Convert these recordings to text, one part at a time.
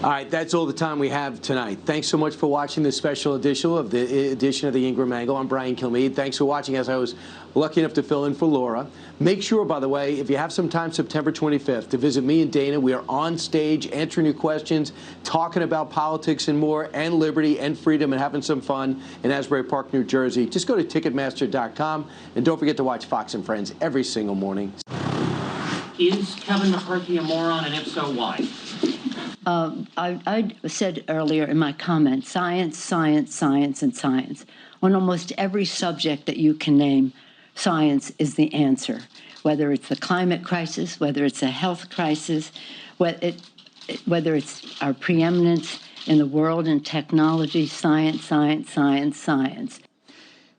All right, that's all the time we have tonight. Thanks so much for watching this special edition of the Ingram Angle. I'm Brian Kilmeade. Thanks for watching as I was lucky enough to fill in for Laura. Make sure, by the way, if you have some time September 25th, to visit me and Dana. We are on stage answering your questions, talking about politics and more, and liberty and freedom, and having some fun in Asbury Park, New Jersey. Just go to Ticketmaster.com, and don't forget to watch Fox and Friends every single morning. Is Kevin McCarthy a moron, and if so, why? I said earlier in my comments, science, science, science, and science. On almost every subject that you can name, science is the answer. Whether it's the climate crisis, whether it's a health crisis, whether it's our preeminence in the world in technology, science, science, science, science.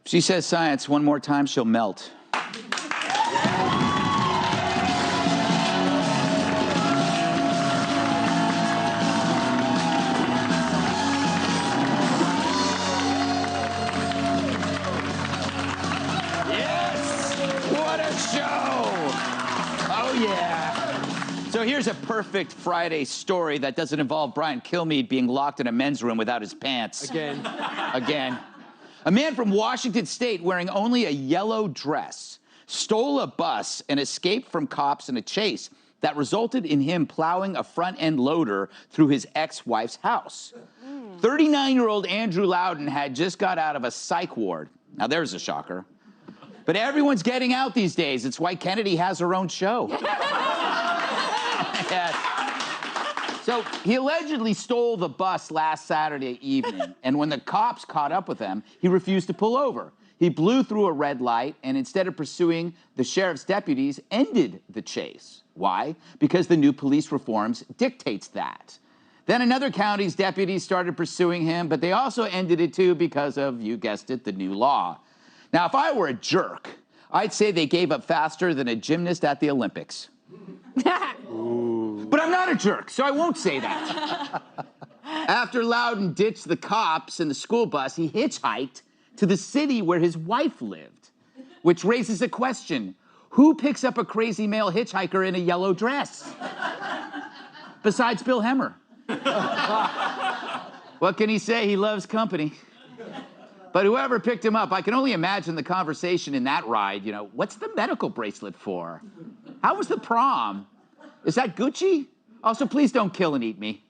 If she says science one more time, she'll melt. So here's a perfect Friday story that doesn't involve Brian Kilmeade being locked in a men's room without his pants. Again. Again. A man from Washington State wearing only a yellow dress stole a bus and escaped from cops in a chase that resulted in him plowing a front-end loader through his ex-wife's house. 39-year-old Andrew Loudon had just got out of a psych ward. Now, there's a shocker. But everyone's getting out these days. It's why Kennedy has her own show. So he allegedly stole the bus last Saturday evening, and when the cops caught up with him, he refused to pull over. He blew through a red light, and instead of pursuing the sheriff's deputies, ended the chase. Why? Because the new police reforms dictates that. Then another county's deputies started pursuing him, but they also ended it too because of, you guessed it, the new law. Now, if I were a jerk, I'd say they gave up faster than a gymnast at the Olympics. But I'm not a jerk, so I won't say that. After Loudon ditched the cops and the school bus, he hitchhiked to the city where his wife lived, which raises a question. Who picks up a crazy male hitchhiker in a yellow dress? Besides Bill Hemmer. What can he say? He loves company. But whoever picked him up, I can only imagine the conversation in that ride. You know, what's the medical bracelet for? How was the prom? Is that Gucci? Also, please don't kill and eat me.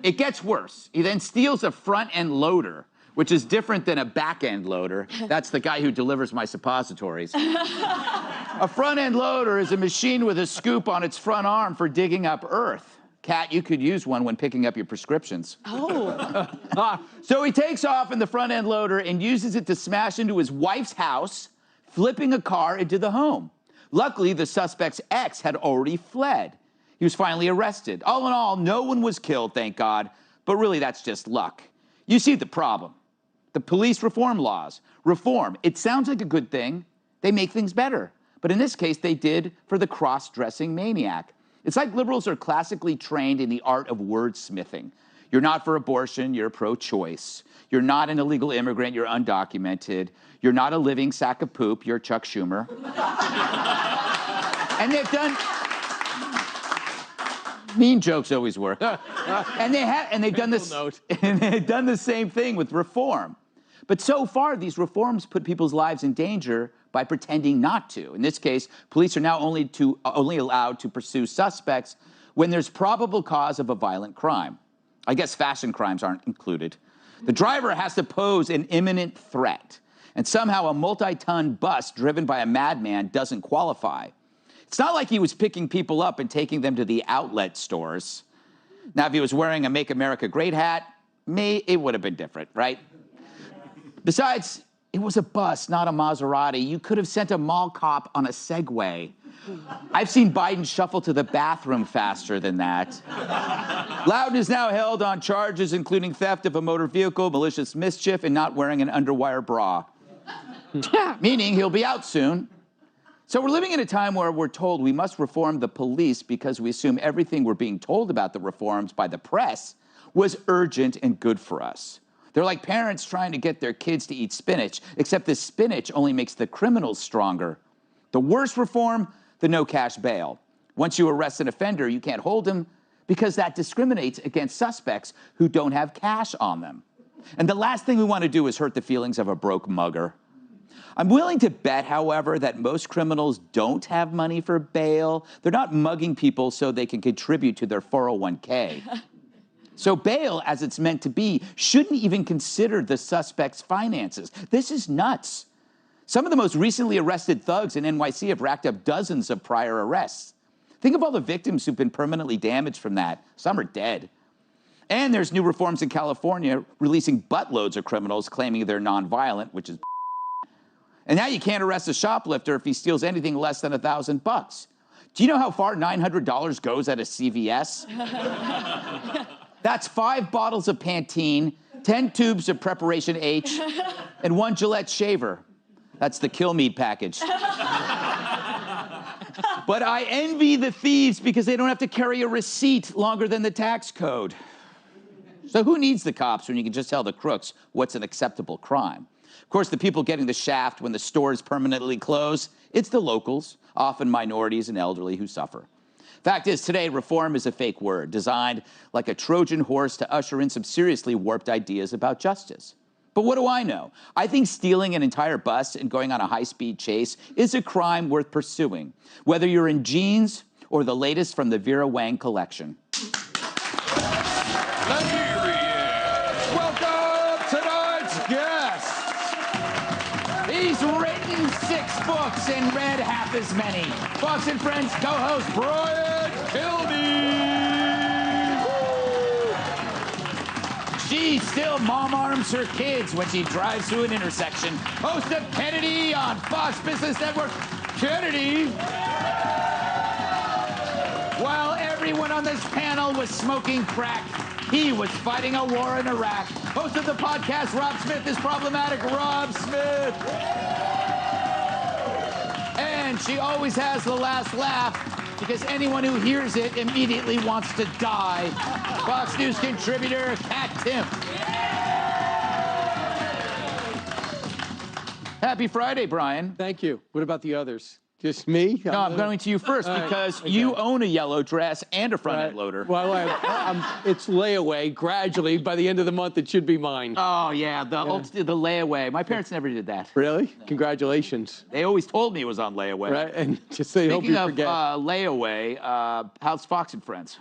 It gets worse. He then steals a front-end loader, which is different than a back-end loader. That's the guy who delivers my suppositories. A front-end loader is a machine with a scoop on its front arm for digging up earth. Kat, you could use one when picking up your prescriptions. Oh. So he takes off in the front-end loader and uses it to smash into his wife's house, flipping a car into the home. Luckily, the suspect's ex had already fled. He was finally arrested. All in all, no one was killed, thank God, but really that's just luck. You see the problem. The police reform laws. Reform, it sounds like a good thing. They make things better. But in this case, they did for the cross-dressing maniac. It's like liberals are classically trained in the art of wordsmithing. You're not for abortion, you're pro-choice. You're not an illegal immigrant, you're undocumented. You're not a living sack of poop, you're Chuck Schumer. And they've done... Mean jokes always work. And they've done this, and they've done the same thing with reform. But so far, these reforms put people's lives in danger by pretending not to. In this case, police are now only allowed to pursue suspects when there's probable cause of a violent crime. I guess fashion crimes aren't included. The driver has to pose an imminent threat, and somehow a multi-ton bus driven by a madman doesn't qualify. It's not like he was picking people up and taking them to the outlet stores. Now, if he was wearing a Make America Great hat, it would have been different, right? Besides, it was a bus, not a Maserati. You could have sent a mall cop on a Segway. I've seen Biden shuffle to the bathroom faster than that. Loudon is now held on charges including theft of a motor vehicle, malicious mischief, and not wearing an underwire bra. Meaning he'll be out soon. So we're living in a time where we're told we must reform the police because we assume everything we're being told about the reforms by the press was urgent and good for us. They're like parents trying to get their kids to eat spinach, except the spinach only makes the criminals stronger. The worst reform, the no cash bail. Once you arrest an offender, you can't hold him, because that discriminates against suspects who don't have cash on them. And the last thing we want to do is hurt the feelings of a broke mugger. I'm willing to bet, however, that most criminals don't have money for bail. They're not mugging people so they can contribute to their 401k. So bail, as it's meant to be, shouldn't even consider the suspect's finances. This is nuts. Some of the most recently arrested thugs in NYC have racked up dozens of prior arrests. Think of all the victims who've been permanently damaged from that. Some are dead. And there's new reforms in California releasing buttloads of criminals claiming they're nonviolent, which is and now you can't arrest a shoplifter if he steals anything less than $1,000. Do you know how far $900 goes at a CVS? That's 5 bottles of Pantene, 10 tubes of Preparation H, and 1 Gillette shaver. That's the Kill Me package. But I envy the thieves because they don't have to carry a receipt longer than the tax code. So who needs the cops when you can just tell the crooks what's an acceptable crime? Of course, the people getting the shaft when the stores permanently close, it's the locals, often minorities and elderly, who suffer. Fact is, today, reform is a fake word designed like a Trojan horse to usher in some seriously warped ideas about justice. But what do I know? I think stealing an entire bus and going on a high-speed chase is a crime worth pursuing, whether you're in jeans or the latest from the Vera Wang collection. Welcome tonight's guest. He's written 6 books and read half as many. Fox and Friends co-host Brian Kilmeade. She still mom arms her kids when she drives through an intersection. Host of Kennedy on Fox Business Network, Kennedy. While everyone on this panel was smoking crack, he was fighting a war in Iraq. Host of the podcast, Rob Smith is Problematic, Rob Smith. And she always has the last laugh because anyone who hears it immediately wants to die. Fox News contributor, Kat Timpf. Happy Friday, Brian. Thank you. What about the others? Just me? No, I'm going to you first because you own a yellow dress and a front-end loader. Well, it's layaway. Gradually, by the end of the month, it should be mine. Oh, yeah, the layaway. My parents never did that. Really? No. Congratulations. They always told me it was on layaway. Right, and just they hope you forget. Speaking of layaway, how's Fox and Friends?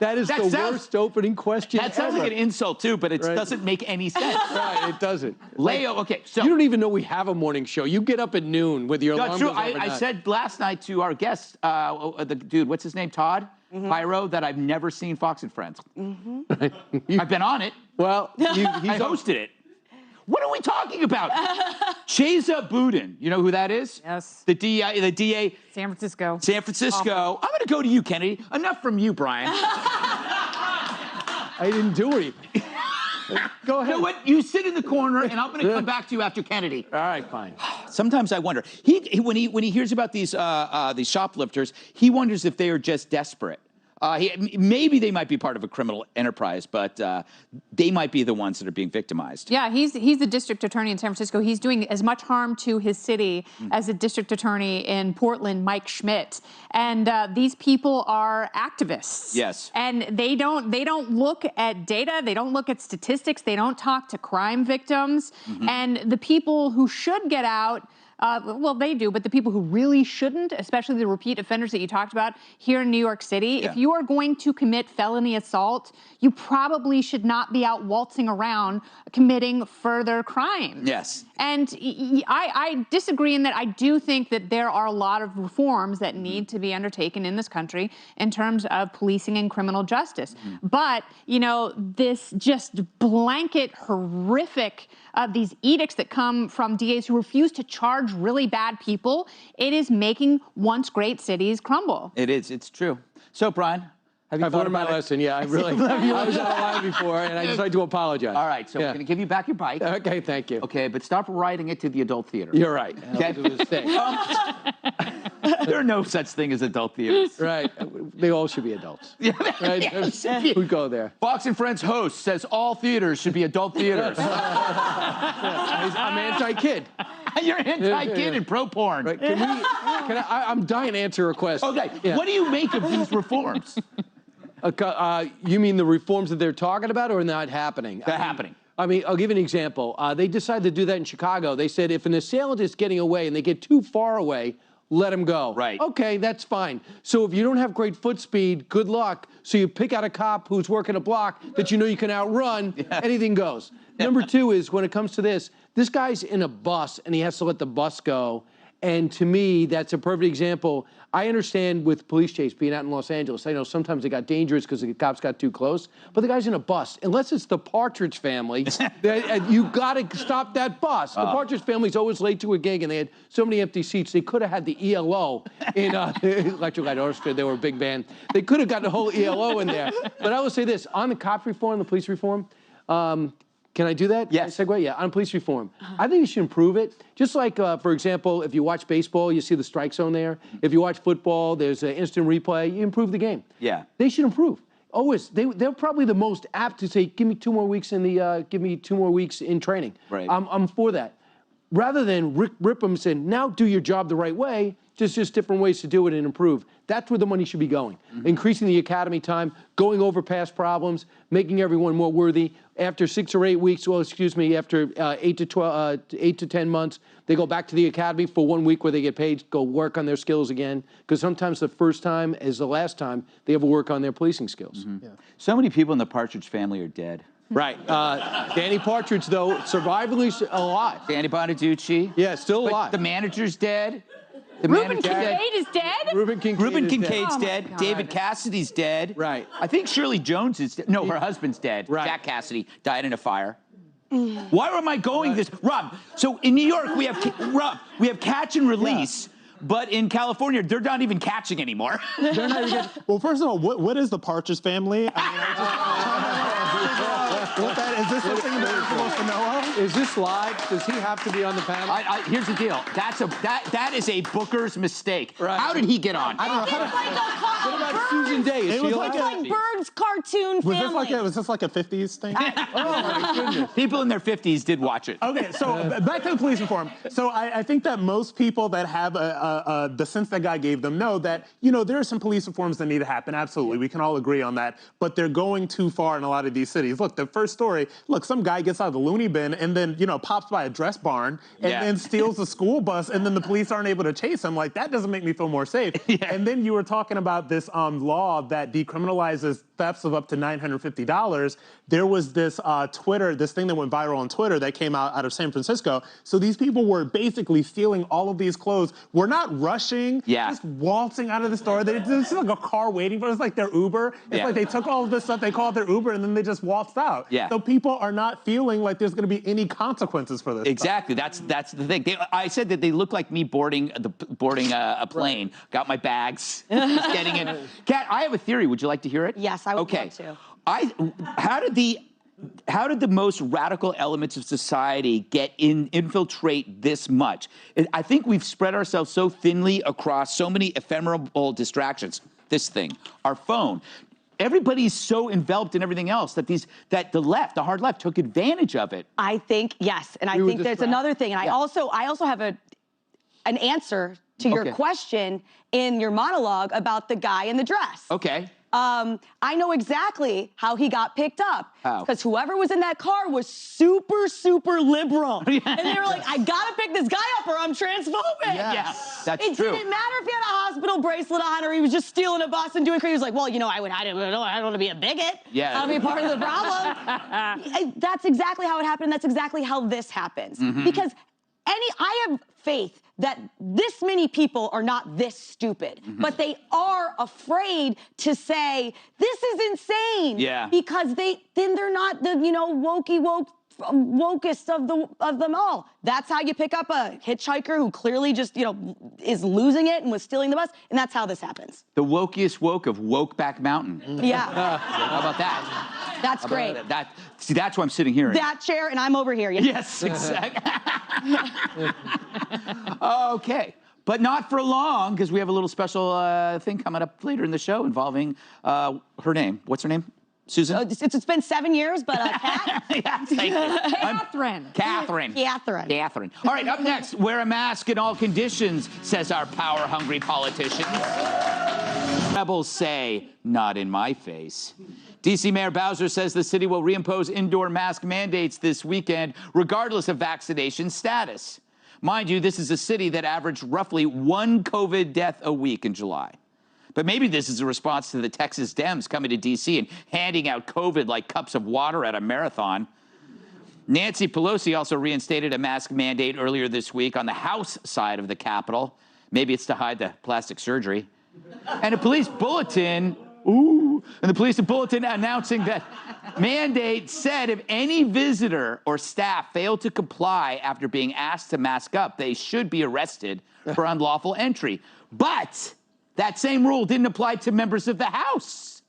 That is the worst opening question That sounds ever. like an insult, too, but it doesn't make any sense. Right, it doesn't. Okay, so... You don't even know we have a morning show. You get up at noon with your alarm No, true. goes overnight. I said last night to our guest, the dude, what's his name, Todd? Pyro, that I've never seen Fox and Friends. I've been on it. Well, I hosted it. What are we talking about? Chesa Boudin. You know who that is? Yes. The DA. San Francisco. San Francisco. Awful. I'm going to go to you, Kennedy. Enough from you, Brian. I didn't do anything. Go ahead. You know what? You sit in the corner, and I'm going to come back to you after Kennedy. All right, fine. Sometimes I wonder. When he hears about these shoplifters, he wonders if they are just desperate. Maybe they might be part of a criminal enterprise, but they might be the ones that are being victimized. Yeah, he's the district attorney in San Francisco. He's doing as much harm to his city as the district attorney in Portland, Mike Schmidt. And these people are activists. Yes. And they don't look at data. They don't look at statistics. They don't talk to crime victims. And the people who should get out. Well, they do, but the people who really shouldn't, especially the repeat offenders that you talked about here in New York City, if you are going to commit felony assault, you probably should not be out waltzing around committing further crimes. Yes. And I disagree in that I do think that there are a lot of reforms that need to be undertaken in this country in terms of policing and criminal justice. But, you know, this just blanket horrific these edicts that come from DAs who refuse to charge really bad people, it is making once great cities crumble. It is. It's true. So, Brian, have you I've thought learned my about it? lesson. Yeah, I was out of line before, and I just like to apologize. All right, so we're going to give you back your bike. Okay, thank you. Okay, but stop riding it to the adult theater. You're right. Okay. That was a mistake. There are no such thing as adult theaters. Right. They all should be adults. Right? Who'd go there? Fox and Friends host says all theaters should be adult theaters. I'm anti-kid. You're anti-kid and pro-porn. Right. I'm dying to answer a question. Okay, Yeah. what do you make of these reforms? You mean the reforms that they're talking about or not happening? They're happening. I mean, I'll give you an example. They decided to do that in Chicago. They said if an assailant is getting away and they get too far away, let him go. Right. Okay, that's fine. So if you don't have great foot speed, good luck. So you pick out a cop who's working a block that you know you can outrun, anything goes. Number two is when it comes to this guy's in a bus and he has to let the bus go. And to me, that's a perfect example. I understand with police chase being out in Los Angeles, I know sometimes it got dangerous because the cops got too close, but the guy's in a bus. Unless it's the Partridge Family, you got to stop that bus. The Partridge Family's always late to a gig, and they had so many empty seats. They could have had the ELO in Electric Light Orchestra. They were a big band. They could have got the whole ELO in there. But I will say this, on the cop reform, the police reform, can I do that? Yes. Segue? Yeah, on police reform. I think you should improve it. Just like, for example, if you watch baseball, you see the strike zone there. If you watch football, there's an instant replay. You improve the game. Yeah. They should improve. Always. They're probably the most apt to say, give me 2 more weeks in training. Right. I'm for that. Rather than rip them and say, now do your job the right way, just different ways to do it and improve. That's where the money should be going. Increasing the academy time, going over past problems, making everyone more worthy. After 6 or 8 weeks, after 8 to 10 months, they go back to the academy for 1 week where they get paid, go work on their skills again. Because sometimes the first time is the last time they ever work on their policing skills. Yeah. So many people in the Partridge Family are dead. Right. Danny Partridge, though, survivingly alive. Danny Bonaducci. Yeah, still But alive. the manager's dead. Reuben Kincaid is dead? Reuben Kincaid's Oh, dead. my God. David Cassidy's dead. Right. I think Shirley Jones is dead. No, her husband's dead. Right. Jack Cassidy died in a fire. Why am I going this? Rob, so in New York, we have catch and release. But in California, they're not even catching anymore. They're not even well, first of all, what is the Partridge Family? Is this something that we're supposed to know of? Is this live? Does he have to be on the panel? Here's the deal. That is a Booker's mistake. Right. How did he get on? I don't know. What about Susan Day? Is It she was alive? like Like Bird's cartoon Was family. this like a 50s thing? Oh, my goodness. People in their 50s did watch it. Okay, so back to the police reform. So I think that most people that have the sense that God gave them know that, there are some police reforms that need to happen. Absolutely. We can all agree on that. But they're going too far in a lot of these cities. Look, the first story, some guy gets out of the loony bin and then, pops by a dress barn and then steals a school bus and then the police aren't able to chase him. Like, that doesn't make me feel more safe. And then you were talking about this law that decriminalizes thefts of up to $950. There was this this thing that went viral on Twitter that came out of San Francisco. So these people were basically stealing all of these clothes. We're not rushing, just waltzing out of the store. There's just like a car waiting for us. It's like their Uber. It's like they took all of this stuff, they called their Uber, and then they just waltzed out. So people are not feeling like there's going to be any consequences for this. Exactly. That's the thing. I said that they look like me boarding a plane. Right. Got my bags, just getting in. Kat, I have a theory. Would you like to hear it? Yes, I would love to. How did the most radical elements of society infiltrate this much? I think we've spread ourselves so thinly across so many ephemeral distractions. This thing, our phone. Everybody's so enveloped in everything else that the hard left took advantage of it. I think, yes. And I think there's another thing. And I also have an answer to your question in your monologue about the guy in the dress. Okay. I know exactly how he got picked up. How? Because whoever was in that car was super, super liberal. And they were like, I gotta pick this guy up or I'm transphobic. Yes, that's true. It didn't matter if he had a hospital bracelet on or he was just stealing a bus and doing crazy. He was like, well, I don't want to be a bigot. Yeah. I don't want to be part of the problem. That's exactly how it happened. That's exactly how this happens. Because I have faith that this many people are not this stupid, but they are afraid to say, this is insane. Yeah. Because then they're not the, wokest of them all. That's how you pick up a hitchhiker who clearly just, is losing it and was stealing the bus, and that's how this happens. The wokiest woke of Wokeback Mountain. Yeah. How about that? That's great. See, that's why I'm sitting here. That chair, and I'm over here. Yes, exactly. Okay. But not for long, because we have a little special thing coming up later in the show involving her name. What's her name? Susan? It's been 7 years, but Kat? Yeah, thank you. Catherine. Catherine. Catherine. All right, up next, wear a mask in all conditions, says our power-hungry politicians. Rebels say, not in my face. D.C. Mayor Bowser says the city will reimpose indoor mask mandates this weekend, regardless of vaccination status. Mind you, this is a city that averaged roughly 1 COVID death a week in July. But maybe this is a response to the Texas Dems coming to D.C. and handing out COVID like cups of water at a marathon. Nancy Pelosi also reinstated a mask mandate earlier this week on the House side of the Capitol. Maybe it's to hide the plastic surgery. And a police bulletin, announcing that mandate said if any visitor or staff failed to comply after being asked to mask up, they should be arrested for unlawful entry. But that same rule didn't apply to members of the House.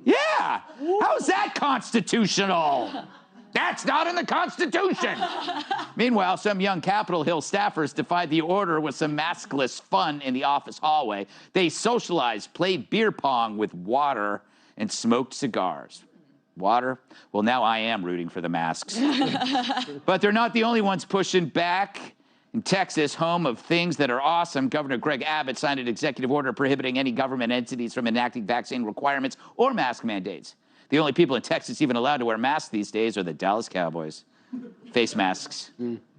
Yeah, how's that constitutional? That's not in the Constitution. Meanwhile, some young Capitol Hill staffers defied the order with some maskless fun in the office hallway. They socialized, played beer pong with water, and smoked cigars. Water? Well, now I am rooting for the masks. But they're not the only ones pushing back. In Texas, home of things that are awesome, Governor Greg Abbott signed an executive order prohibiting any government entities from enacting vaccine requirements or mask mandates. The only people in Texas even allowed to wear masks these days are the Dallas Cowboys. Face masks.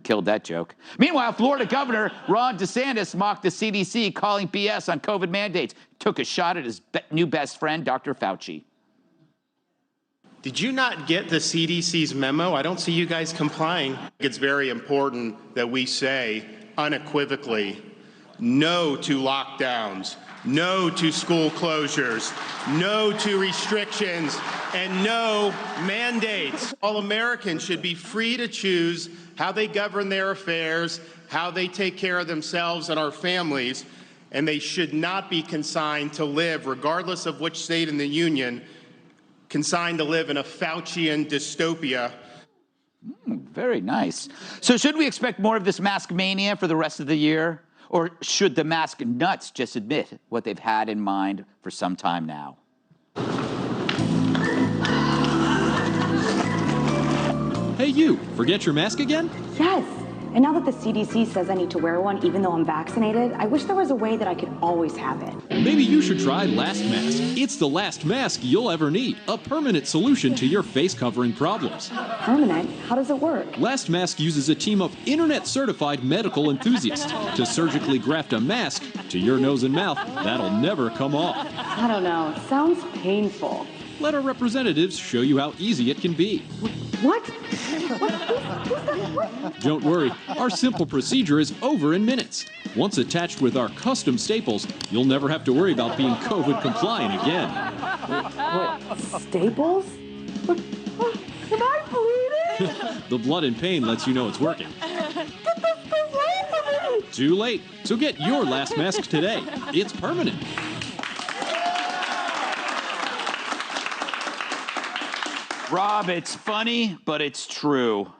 Killed that joke. Meanwhile, Florida Governor Ron DeSantis mocked the CDC, calling BS on COVID mandates. Took a shot at his new best friend, Dr. Fauci. Did you not get the CDC's memo? I don't see you guys complying. It's very important that we say unequivocally no to lockdowns, no to school closures, no to restrictions, and no mandates. All Americans should be free to choose how they govern their affairs, how they take care of themselves and our families, and they should not be consigned to live, regardless of which state in the union, consigned to live in a Faucian dystopia. Very nice. So should we expect more of this mask mania for the rest of the year? Or should the mask nuts just admit what they've had in mind for some time now? Hey, you, forget your mask again? Yes. And now that the CDC says I need to wear one even though I'm vaccinated, I wish there was a way that I could always have it. Maybe you should try Last Mask. It's the last mask you'll ever need. A permanent solution to your face covering problems. Permanent? How does it work? Last Mask uses a team of internet-certified medical enthusiasts to surgically graft a mask to your nose and mouth that'll never come off. I don't know. It sounds painful. Let our representatives show you how easy it can be. What? Don't worry, our simple procedure is over in minutes. Once attached with our custom staples, you'll never have to worry about being COVID compliant again. What? Staples? Am I bleeding? The blood and pain lets you know it's working. Too late. So get your Last Mask today. It's permanent. Rob, it's funny, but it's true.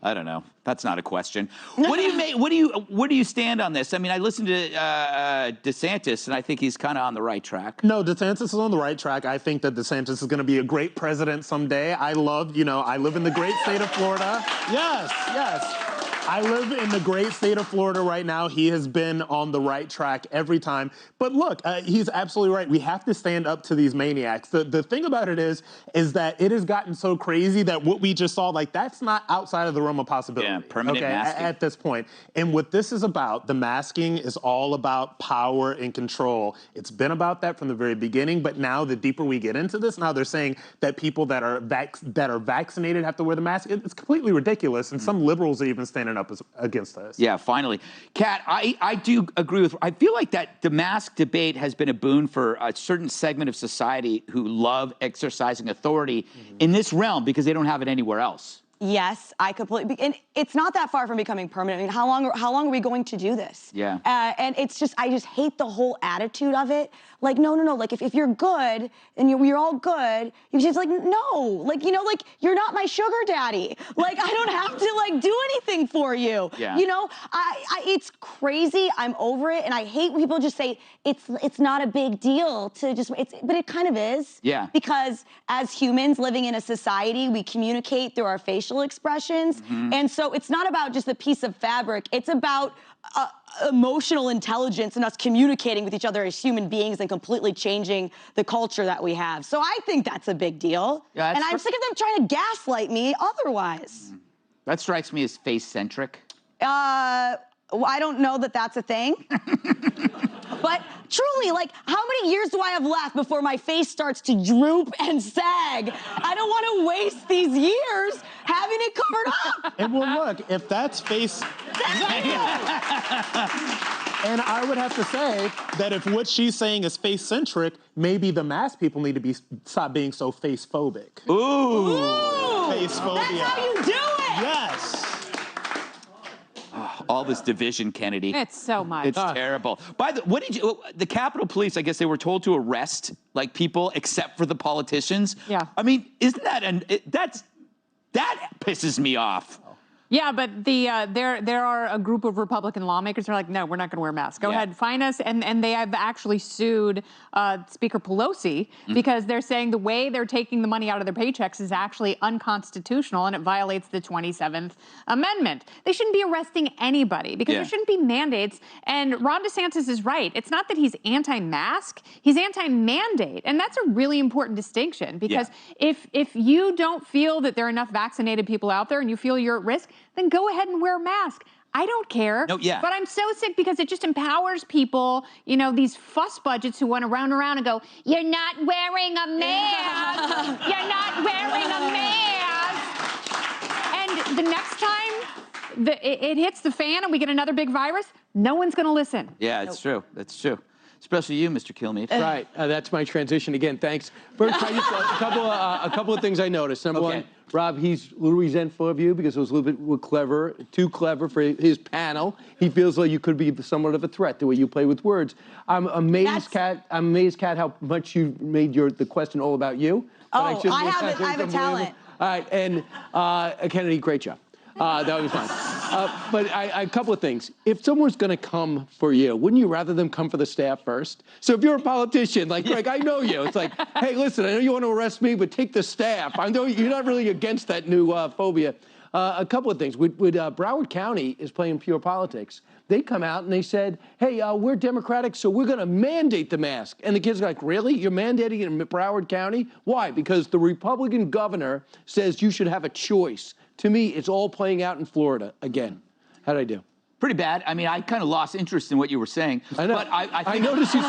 I don't know. That's not a question. What do you make? Where do you stand on this? I mean, I listened to DeSantis, and I think he's kind of on the right track. No, DeSantis is on the right track. I think that DeSantis is going to be a great president someday. I live in the great state of Florida. Yes, yes. I live in the great state of Florida right now. He has been on the right track every time. But look, he's absolutely right. We have to stand up to these maniacs. The thing about it is that it has gotten so crazy that what we just saw, like, that's not outside of the realm of possibility. Yeah, permanent masking. At this point. And what this is about, the masking is all about power and control. It's been about that from the very beginning, but now the deeper we get into this, now they're saying that people that are vaccinated have to wear the mask. It's completely ridiculous, and some liberals are even standing up against us. Yeah, finally. Kat, I do agree with, I feel like that the mask debate has been a boon for a certain segment of society who love exercising authority in this realm because they don't have it anywhere else. Yes, I completely, and it's not that far from becoming permanent. I mean, how long are we going to do this? Yeah. And it's just, I just hate the whole attitude of it. Like, no. Like, if you're good and you're all good, you're just like, no. Like, like, you're not my sugar daddy. Like, I don't have to, like, do anything for you. Yeah. It's crazy. I'm over it. And I hate when people just say, it's not a big deal to just, but it kind of is. Yeah. Because as humans living in a society, we communicate through our facial expressions. And so it's not about just a piece of fabric. It's about emotional intelligence and us communicating with each other as human beings and completely changing the culture that we have. So I think that's a big deal. Yeah, and I'm sick of them trying to gaslight me otherwise. That strikes me as face-centric. I don't know that that's a thing. But truly, like, how many years do I have left before my face starts to droop and sag? I don't want to waste these years having it covered up. And well, look, if that's face... And I would have to say that if what she's saying is face-centric, maybe the mask people need to stop being so face-phobic. Ooh. Face-phobia. That's how you do it. Yes. All this division, Kennedy. It's so much. It's terrible. By the Capitol Police, I guess they were told to arrest, like, people except for the politicians. Yeah. I mean, isn't that, that pisses me off. Yeah, but there are a group of Republican lawmakers who are like, no, we're not going to wear masks. Go ahead, fine us. And they have actually sued Speaker Pelosi because they're saying the way they're taking the money out of their paychecks is actually unconstitutional and it violates the 27th Amendment. They shouldn't be arresting anybody because there shouldn't be mandates. And Ron DeSantis is right. It's not that he's anti-mask, he's anti-mandate. And that's a really important distinction because if you don't feel that there are enough vaccinated people out there and you feel you're at risk, then go ahead and wear a mask. I don't care. No, yeah. But I'm so sick because it just empowers people, these fuss budgets who want to round around and go, you're not wearing a mask. You're not wearing a mask. And the next time it hits the fan and we get another big virus, no one's going to listen. Yeah, it's true. That's true. Especially you, Mr. Kilmeade. Right. That's my transition again. Thanks. First, a couple of things I noticed. Number one, Rob, he's a little resentful of you because it was a little bit too clever for his panel. He feels like you could be somewhat of a threat the way you play with words. I'm amazed, Kat, how much you made the question all about you. Oh, I have a talent. All right, and Kennedy, great job. That was fine. But a couple of things. If someone's going to come for you, wouldn't you rather them come for the staff first? So if you're a politician, like Greg, I know you. It's like, hey, listen, I know you want to arrest me, but take the staff. I know you're not really against that new phobia. A couple of things. Broward County is playing pure politics. They come out and they said, hey, we're Democratic, so we're going to mandate the mask. And the kids are like, really? You're mandating it in Broward County? Why? Because the Republican governor says you should have a choice. To me, it's all playing out in Florida again. How'd I do? Pretty bad. I mean, I kind of lost interest in what you were saying. I know. But I noticed you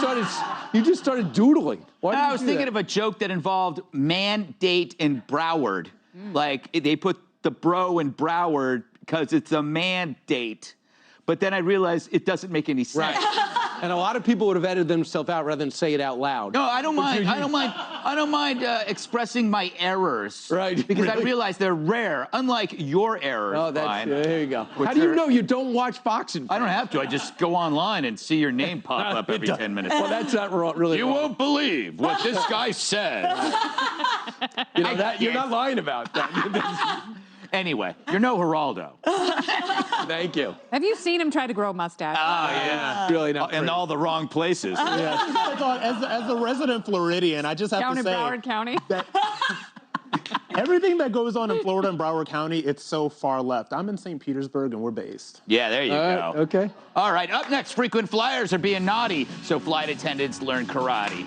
just started doodling. Why did I you was do thinking that? of a joke that involved mandate in Broward. Like, they put the bro in Broward because it's a mandate. But then I realized it doesn't make any sense. Right. And a lot of people would have edited themselves out rather than say it out loud. No, I don't mind. I don't mind expressing my errors. Right. Because really? I realize they're rare, unlike your errors. Oh, that's Brian, there you go. How do you know you don't watch Fox and I don't have to. I just go online and see your name pop up every 10 minutes. Well, that's not really You wrong. won't believe what this guy said. You're not lying about that. Anyway, you're no Geraldo. Thank you. Have you seen him try to grow a mustache? Oh, yeah. Really not In pretty. all the wrong places. As a resident Floridian, I just have Down to in say Broward County? that everything that goes on in Florida and Broward County, it's so far left. I'm in St. Petersburg and we're based. Yeah, there you go. Okay. All right, up next, frequent flyers are being naughty, so flight attendants learn karate.